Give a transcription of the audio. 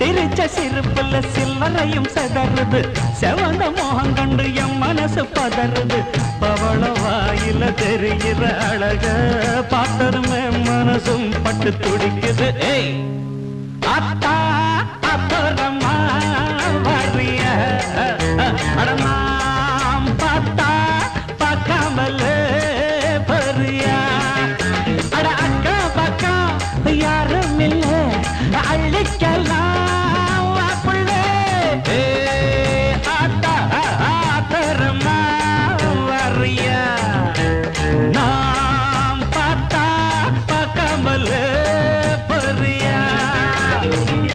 சிரிச்ச சிரிப்புல சில்லறையும் செதறுது செவந்த மோகம் கண்டு என் மனசு பதறுது பவள வாயில தெரிகிற அழக பார்த்ததுமே மனசும் பட்டு துடிக்குது ஏய் அத்தா அப்புறமா வரிய அடமாம் பார்த்தா பார்க்காமல பரியா அட அக்கா பக்கா யாரும் இல்ல அள்ளிக்கலாம்